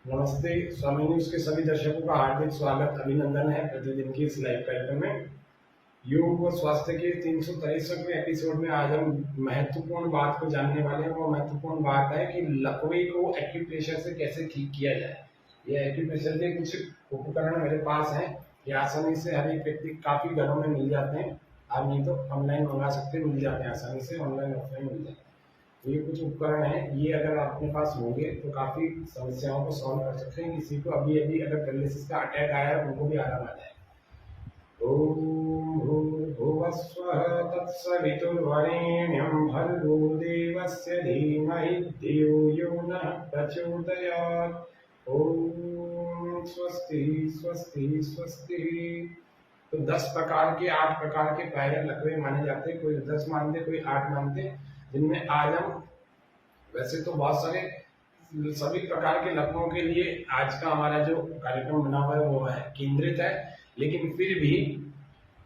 नमस्ते। स्वामी न्यूज के सभी दर्शकों का हार्दिक स्वागत अभिनंदन है प्रतिदिन की इस लाइव कार्यक्रम में। योग व स्वास्थ्य के 363वें एपिसोड में आज हम महत्वपूर्ण बात को जानने वाले हैं। वो महत्वपूर्ण बात है कि लकवे को एक्यूप्रेशर से कैसे ठीक किया जाए। ये एक्यूप्रेशर के कुछ उपकरण मेरे पास हैं। ये आसानी से हर एक व्यक्ति काफी घरों में मिल जाते हैं। आप नहीं तो ऑनलाइन मंगा सकते, मिल जाते हैं आसानी से, ऑनलाइन ऑफलाइन मिल जाते हैं। ये कुछ उपकरण हैं, ये अगर अपने पास होंगे तो काफ़ी समस्याओं को सॉल्व कर सकते हैं। किसी को अभी अभी अगर पैरालिसिस का अटैक आया है उनको भी आराम आ जाए। ओम भूर्भुवः स्वः तत्सवितुर्वरेण्यं भर्गो देवस्य धीमहि धियो यो नः प्रचोदयात्। ओम स्वस्ति स्वस्ति स्वस्ति। तो 10 प्रकार के 8 प्रकार के प्राय लकवे माने जाते हैं। कोई 10 मानते, कोई 8 मानते, जिनमें आज हम वैसे तो बहुत सारे सभी प्रकार के लकवों के लिए आज का हमारा जो कार्यक्रम बना हुआ है वो है केंद्रित है, लेकिन फिर भी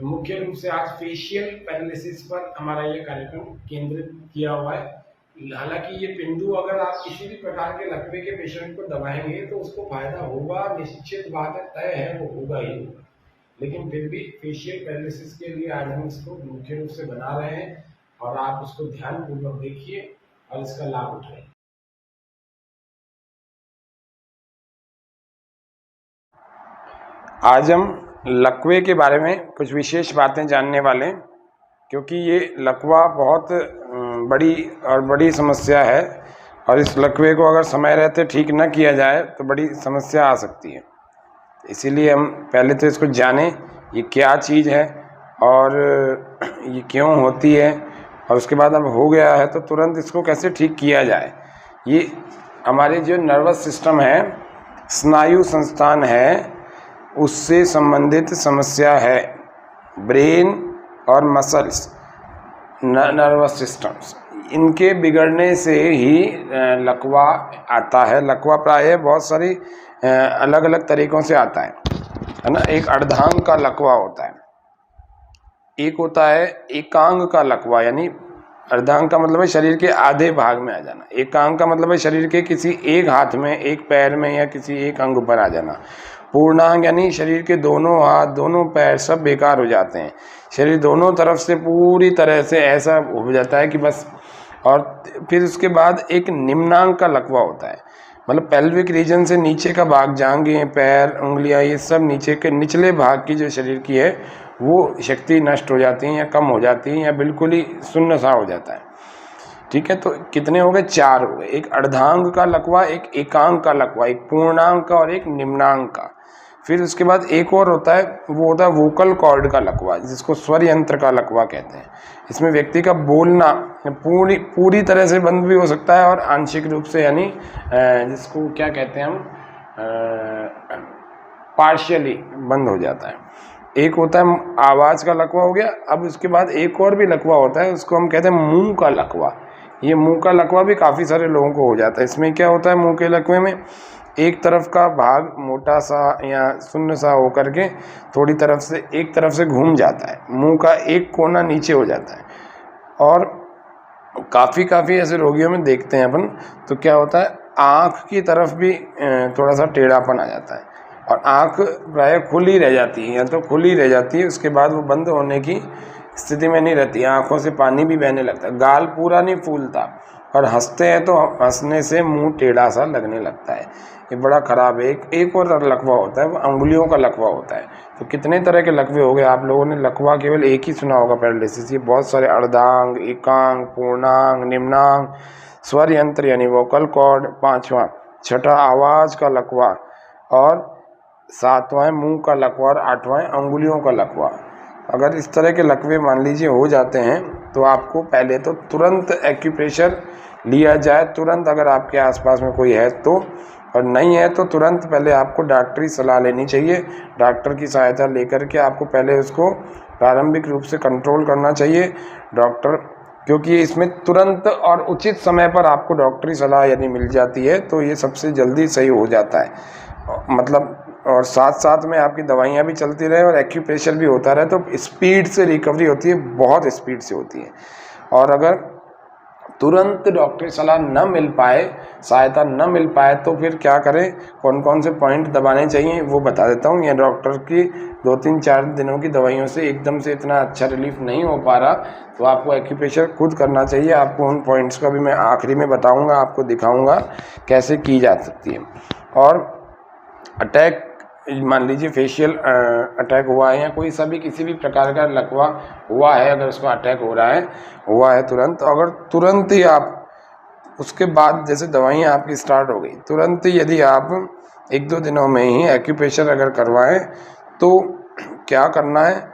मुख्य रूप से आज फेशियल पैरालिसिस पर हमारा ये कार्यक्रम केंद्रित किया हुआ है। हालांकि ये बिंदु अगर आप किसी भी प्रकार के लकवे के पेशेंट को दबाएंगे तो उसको फायदा होगा, निश्चित बात है, तय है, वो होगा ही होगा। लेकिन फिर भी फेशियल पैरालिसिस के लिए आज हम इसको मुख्य रूप से बना रहे हैं और आप उसको ध्यानपूर्वक देखिए और इसका लाभ उठाइए। आज हम लकवे के बारे में कुछ विशेष बातें जानने वाले हैं, क्योंकि ये लकवा बहुत बड़ी समस्या है और इस लकवे को अगर समय रहते ठीक न किया जाए तो बड़ी समस्या आ सकती है। इसीलिए हम पहले तो इसको जानें, ये क्या चीज़ है और ये क्यों होती है, और उसके बाद अब हो गया है तो तुरंत इसको कैसे ठीक किया जाए। ये हमारे जो नर्वस सिस्टम है, स्नायु संस्थान है, उससे संबंधित समस्या है। ब्रेन और मसल्स, नर्वस सिस्टम्स, इनके बिगड़ने से ही लकवा आता है। लकवा प्रायः बहुत सारी अलग अलग तरीक़ों से आता है ना। एक अर्धांग का लकवा होता है, एक होता है एकांग का लकवा, यानी अर्धांग का मतलब है शरीर के आधे भाग में आ जाना। एकांग का मतलब है शरीर के किसी एक हाथ में, एक पैर में या किसी एक अंग पर आ जाना। पूर्णांग यानी शरीर के दोनों हाथ, दोनों पैर सब बेकार हो जाते हैं, शरीर दोनों तरफ से पूरी तरह से ऐसा हो जाता है कि बस। और फिर उसके बाद एक निम्नांग का लकवा होता है, मतलब पेल्विक रीजन से नीचे का भाग, जांघें, पैर, उंगलियां, ये सब नीचे के निचले भाग की जो शरीर की है वो शक्ति नष्ट हो जाती है या कम हो जाती है या बिल्कुल ही शून्य सा हो जाता है। ठीक है, तो कितने हो गए? 4 हो गए। एक अर्धांग का लकवा, एक एकांग का लकवा, एक पूर्णांग का और एक निम्नांग का। फिर उसके बाद एक और होता है, वो होता है वोकल कॉर्ड का लकवा, जिसको स्वर यंत्र का लकवा कहते हैं। इसमें व्यक्ति का बोलना पूरी तरह से बंद भी हो सकता है और आंशिक रूप से, यानी जिसको क्या कहते हैं हम, पार्शियली बंद हो जाता है। एक होता है आवाज़ का लकवा, हो गया। अब उसके बाद एक और भी लकवा होता है, उसको हम कहते हैं मुंह का लकवा। ये मुंह का लकवा भी काफ़ी सारे लोगों को हो जाता है। इसमें क्या होता है, मुंह के लकवे में एक तरफ का भाग मोटा सा या शून्य सा होकर के थोड़ी तरफ से, एक तरफ से घूम जाता है, मुंह का एक कोना नीचे हो जाता है। और काफ़ी ऐसे रोगियों में देखते हैं अपन, तो क्या होता है, आँख की तरफ भी थोड़ा सा टेढ़ापन आ जाता है और आँख प्राय खुली रह जाती है, या तो खुली रह जाती है, उसके बाद वो बंद होने की स्थिति में नहीं रहती। आँखों से पानी भी बहने लगता है, गाल पूरा नहीं फूलता, और हंसते हैं तो हंसने से मुंह टेढ़ा सा लगने लगता है। ये बड़ा ख़राब है। एक और लकवा होता है, वो अंगुलियों का लकवा होता है। तो कितने तरह के लकवे हो गए। आप लोगों ने लकवा केवल एक ही सुना होगा, पैरालिसिस। ये बहुत सारे अर्धांग, एकांग, पूर्णांग, निम्नांग, स्वर यंत्र यानी वोकल कॉर्ड, 5वां, 6ठा आवाज़ का लकवा, और 7वां मुंह का लकवा, और 8वां अंगुलियों का लकवा। अगर इस तरह के लकवे मान लीजिए हो जाते हैं तो आपको पहले तो तुरंत एक्यूप्रेशर लिया जाए, तुरंत, अगर आपके आसपास में कोई है तो, और नहीं है तो तुरंत पहले आपको डॉक्टरी सलाह लेनी चाहिए। डॉक्टर की सहायता लेकर के आपको पहले उसको प्रारंभिक रूप से कंट्रोल करना चाहिए डॉक्टर, क्योंकि इसमें तुरंत और उचित समय पर आपको डॉक्टरी सलाह यदि मिल जाती है तो ये सबसे जल्दी सही हो जाता है। मतलब, और साथ साथ में आपकी दवाइयाँ भी चलती रहे और एक्यूप्रेशर भी होता रहे तो स्पीड से रिकवरी होती है, बहुत स्पीड से होती है। और अगर तुरंत डॉक्टरी सलाह न मिल पाए, सहायता न मिल पाए, तो फिर क्या करें, कौन कौन से पॉइंट दबाने चाहिए वो बता देता हूँ। या डॉक्टर की 2-3-4 दिनों की दवाइयों से एकदम से इतना अच्छा रिलीफ नहीं हो पा रहा, तो आपको एक्यूप्रेशर खुद करना चाहिए। आपको उन पॉइंट्स का भी मैं आखिरी में बताऊँगा, आपको दिखाऊँगा कैसे की जा सकती है। और अटैक, मान लीजिए फेशियल अटैक हुआ है या कोई सा भी किसी भी प्रकार का लकवा हुआ है, अगर उसको अटैक हुआ है तुरंत, अगर तुरंत ही आप उसके बाद जैसे दवाइयाँ आपकी स्टार्ट हो गई, तुरंत ही यदि आप 1-2 दिनों में ही एक्यूप्रेशर अगर करवाएं तो क्या करना है,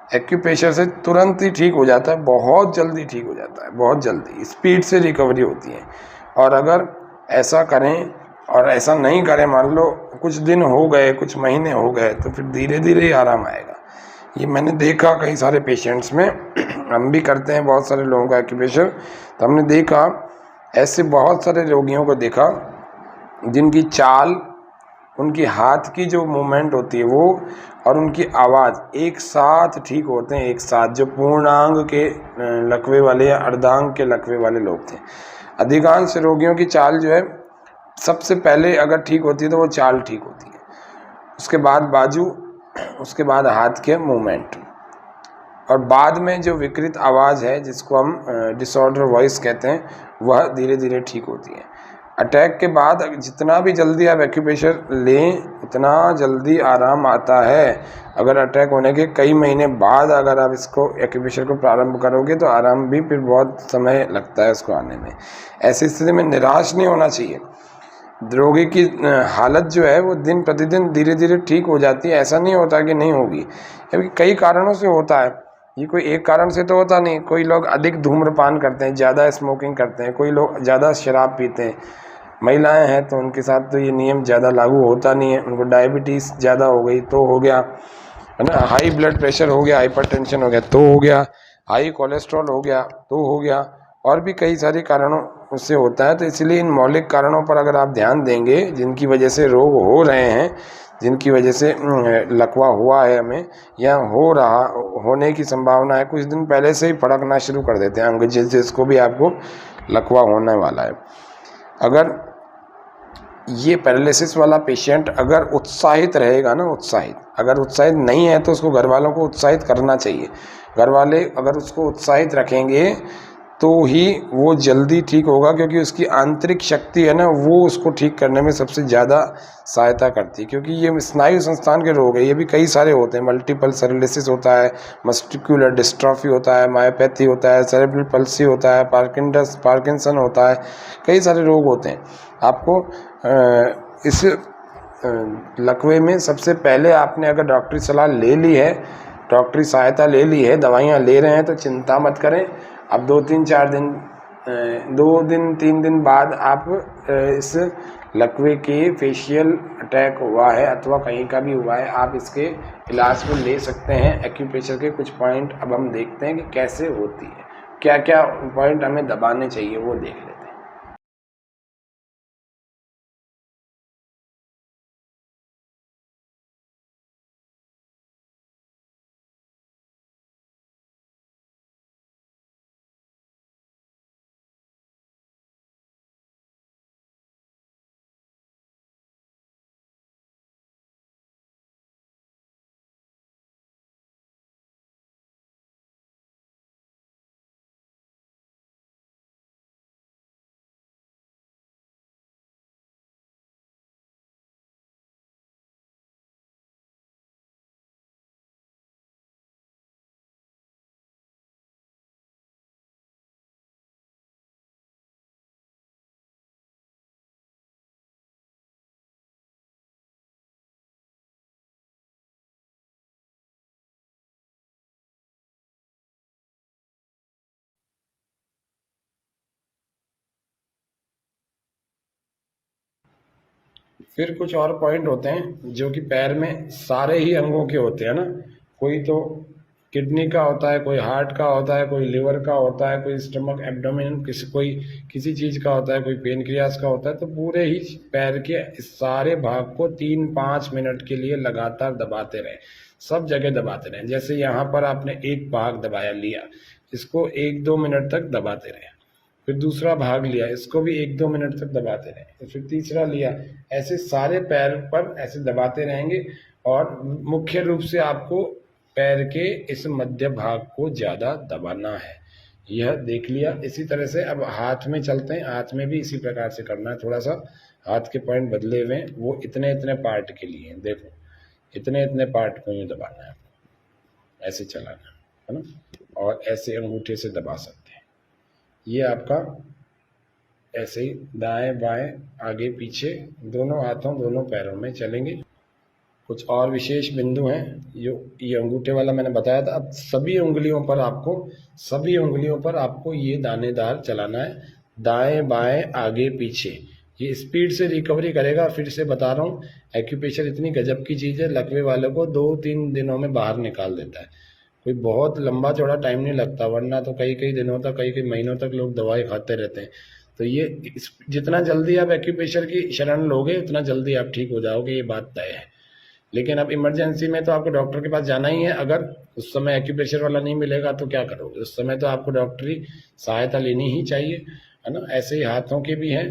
एक्यूप्रेशर से तुरंत ही ठीक हो जाता है, बहुत जल्दी ठीक हो जाता है, बहुत जल्दी स्पीड से रिकवरी होती है। और अगर ऐसा करें और ऐसा नहीं करें, मान लो कुछ दिन हो गए, कुछ महीने हो गए, तो फिर धीरे धीरे ही आराम आएगा। ये मैंने देखा कई सारे पेशेंट्स में, हम भी करते हैं बहुत सारे लोगों का एक्यूप्रेशर, तो हमने देखा ऐसे बहुत सारे रोगियों को देखा जिनकी चाल, उनकी हाथ की जो मूवमेंट होती है वो, और उनकी आवाज़ एक साथ ठीक होते हैं, एक साथ, जो पूर्णांग के लकवे वाले या अर्धांग के लकवे वाले लोग थे। अधिकांश रोगियों की चाल जो है सबसे पहले अगर ठीक होती है तो वो चाल ठीक होती है, उसके बाद बाजू, उसके बाद हाथ के मूवमेंट, और बाद में जो विकृत आवाज़ है जिसको हम डिसऑर्डर वॉइस कहते हैं, वह धीरे धीरे ठीक होती है। अटैक के बाद जितना भी जल्दी आप एक्यूप्रेशर लें उतना जल्दी आराम आता है। अगर अटैक होने के कई महीने बाद अगर आप इसको एक्यूप्रेशर को प्रारंभ करोगे तो आराम भी फिर बहुत समय लगता है उसको आने में। ऐसी स्थिति में निराश नहीं होना चाहिए। रोगी की हालत जो है वो दिन प्रतिदिन धीरे धीरे ठीक हो जाती है, ऐसा नहीं होता कि नहीं होगी, क्योंकि कई कारणों से होता है, ये कोई एक कारण से तो होता नहीं। कोई लोग अधिक धूम्रपान करते हैं, ज़्यादा स्मोकिंग करते हैं, कोई लोग ज़्यादा शराब पीते हैं, महिलाएं हैं तो उनके साथ तो ये नियम ज़्यादा लागू होता नहीं है, उनको डायबिटीज़ ज़्यादा हो गई तो हो गया, है ना, हाई ब्लड प्रेशर हो गया, हाइपरटेंशन हो गया तो हो गया, हाई कोलेस्ट्रॉल हो गया तो हो गया, और भी कई सारे कारणों उससे होता है। तो इसलिए इन मौलिक कारणों पर अगर आप ध्यान देंगे जिनकी वजह से रोग हो रहे हैं, जिनकी वजह से लकवा हुआ है हमें या हो रहा होने की संभावना है, कुछ दिन पहले से ही फड़कना शुरू कर देते हैं अंग जिसको भी आपको लकवा होने वाला है। अगर ये पैरालिसिस वाला पेशेंट अगर उत्साहित रहेगा ना, अगर उत्साहित नहीं है तो उसको घर वालों को उत्साहित करना चाहिए। घर वाले अगर उसको उत्साहित रखेंगे तो ही वो जल्दी ठीक होगा, क्योंकि उसकी आंतरिक शक्ति है ना, वो उसको ठीक करने में सबसे ज़्यादा सहायता करती है। क्योंकि ये स्नायु संस्थान के रोग है, ये भी कई सारे होते हैं, मल्टीपल सेरेलिसिस होता है, मस्टिकुलर डिस्ट्रॉफी होता है, मायोपैथी होता है, सेरेब्रल पल्सी होता है, पार्किंसन होता है, कई सारे रोग होते हैं। आपको इस लकवे में सबसे पहले आपने अगर डॉक्टरी सलाह ले ली है, डॉक्टरी सहायता ले ली है, दवाइयाँ ले रहे हैं, तो चिंता मत करें। अब 2-3 दिन बाद आप इस लकवे के फेशियल अटैक हुआ है अथवा कहीं का भी हुआ है, आप इसके इलाज को ले सकते हैं। एक्यूप्रेशर के कुछ पॉइंट अब हम देखते हैं कि कैसे होती है, क्या क्या पॉइंट हमें दबाने चाहिए वो देख लेते हैं। फिर कुछ और पॉइंट होते हैं जो कि पैर में सारे ही अंगों के होते हैं ना, कोई तो किडनी का होता है, कोई हार्ट का होता है, कोई लिवर का होता है, कोई स्टमक एब्डोमेन किसी चीज़ का होता है, कोई पेनक्रियास का होता है। तो पूरे ही पैर के इस सारे भाग को 3-5 मिनट के लिए लगातार दबाते रहें, सब जगह दबाते रहें। जैसे यहाँ पर आपने एक भाग दबाया लिया, इसको 1-2 मिनट तक दबाते रहें, फिर दूसरा भाग लिया, इसको भी 1-2 मिनट तक दबाते रहें, फिर तीसरा लिया, ऐसे सारे पैर पर ऐसे दबाते रहेंगे। और मुख्य रूप से आपको पैर के इस मध्य भाग को ज़्यादा दबाना है। यह देख लिया। इसी तरह से अब हाथ में चलते हैं, हाथ में भी इसी प्रकार से करना है। थोड़ा सा हाथ के पॉइंट बदले हुए हैं, वो इतने इतने पार्ट के लिए हैं। देखो इतने इतने पार्ट को यूँ दबाना है आपको, ऐसे चलाना है ना, और ऐसे अंगूठे से दबा सकते हैं। ये आपका ऐसे ही दाएं बाएं आगे पीछे दोनों हाथों दोनों पैरों में चलेंगे। कुछ और विशेष बिंदु हैं, ये अंगूठे वाला मैंने बताया था। अब सभी उंगलियों पर आपको ये दानेदार चलाना है, दाएं बाएं आगे पीछे। ये स्पीड से रिकवरी करेगा। फिर से बता रहा हूँ, एक्यूप्रेशर इतनी गजब की चीज़ है, लकवे वाले को 2-3 दिनों में बाहर निकाल देता है। कोई बहुत लंबा चौड़ा टाइम नहीं लगता, वरना तो कई कई दिनों तक, कई कई महीनों तक लोग दवाई खाते रहते हैं। तो ये जितना जल्दी आप एक्यूप्रेशर की शरण लोगे उतना जल्दी आप ठीक हो जाओगे, ये बात तय है। लेकिन अब इमरजेंसी में तो आपको डॉक्टर के पास जाना ही है। अगर उस समय एक्यूप्रेशर वाला नहीं मिलेगा तो क्या करोगे? उस समय तो आपको डॉक्टरी सहायता लेनी ही चाहिए, है ना। ऐसे ही हाथों के भी हैं,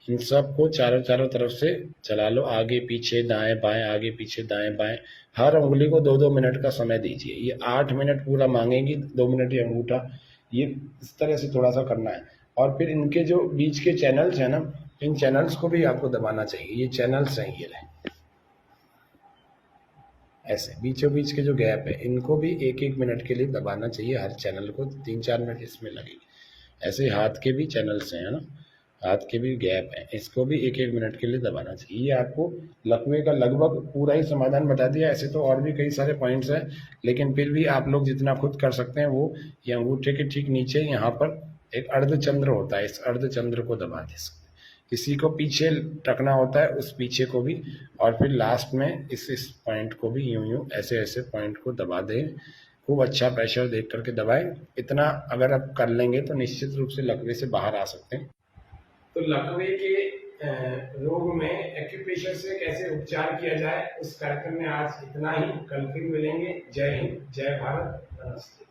इन सब को चारों चारों तरफ से चला लो, आगे पीछे दाएं बाएं आगे पीछे दाएं बाएं। हर उंगली को 2-2 मिनट का समय दीजिए। ये 8 मिनट पूरा मांगेंगी, 2 मिनट ये अंगूठा, ये इस तरह से थोड़ा सा करना है। और फिर इनके जो बीच के चैनल्स हैं ना, इन चैनल्स को भी आपको दबाना चाहिए। ये चैनल्स हैं, ये रहे ऐसे बीचों बीच के जो गैप है, इनको भी 1-1 मिनट के लिए दबाना चाहिए। हर चैनल को 3-4 मिनट इसमें लगेगी। ऐसे हाथ के भी चैनल्स हैं, है ना, हाथ के भी गैप है, इसको भी 1-1 मिनट के लिए दबाना चाहिए। ये आपको लकवे का लगभग पूरा ही समाधान बता दिया। ऐसे तो और भी कई सारे पॉइंट्स हैं, लेकिन फिर भी आप लोग जितना खुद कर सकते हैं वो, ये अंगूठे के ठीक नीचे यहाँ पर एक अर्धचंद्र होता है, इस अर्धचंद्र को दबा दे सकते, इसी को पीछे टकना होता है, उस पीछे को भी। और फिर लास्ट में इस पॉइंट को भी यूं यूं ऐसे ऐसे पॉइंट को दबा दें। खूब अच्छा प्रेशर देख करके दबाएं। इतना अगर आप कर लेंगे तो निश्चित रूप से लकवे से बाहर आ सकते हैं। तो लकवे के रोग में एक्यूप्रेशर से कैसे उपचार किया जाए, उस कार्यक्रम में आज इतना ही। कल फिर मिलेंगे। जय हिंद, जय भारत, नमस्ते।